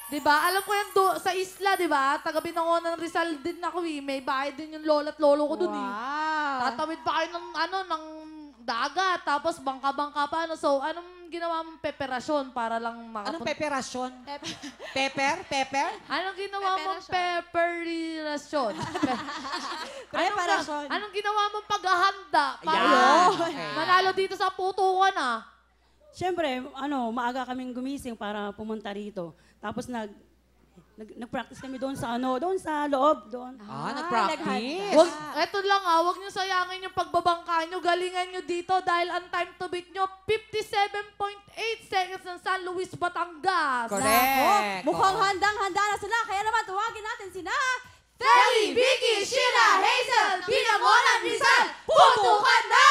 Diba? Alam ko yan sa isla, diba? Taga Binangonan ng Rizal din ako eh. May bahay din yung lola at lolo ko dun eh. Tatawid pa kayo ng, ng dagat. Tapos bangka-bangka pa. So, anong ginawa mong preparasyon para lang makapunta? Anong peperasyon? Pepper? Pepper? Anong ginawa mong preparasyon? Preparasyon. Anong ginawa mong paghahanda para Ayan. Okay. manalo dito sa putukan ah? Siyempre, maaga kaming gumising para pumunta rito. Tapos nag-practice kami doon sa loob doon. Nag-practice. Eto lang wag niyo sayangin yung pagbabangka niyo. Galingan niyo dito dahil ang time to beat niyo 57.8 seconds ng San Luis, Batangas. Correct. Mukhang handang-handa na sila. Kaya naman, tuwagin natin sina... Feli, Vicky, Sheila, Hazel, Binangonan, Rizal, putukan na!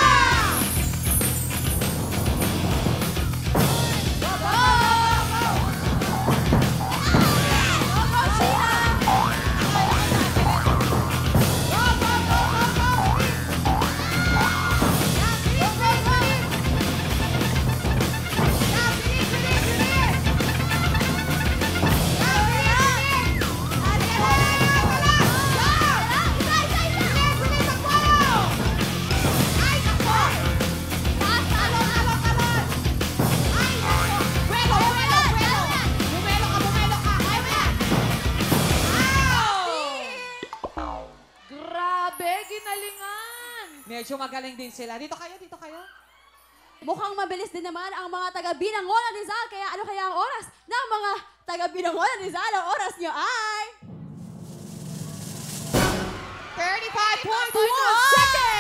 Grabe, ginalingan! Medyo magaling din sila. Dito kayo, dito kayo. Mukhang mabilis din naman ang mga taga-Binangonan Rizal. Kaya ano kaya ang oras ng mga taga-Binangonan Rizal? Ang oras nyo ay... 35.1 seconds!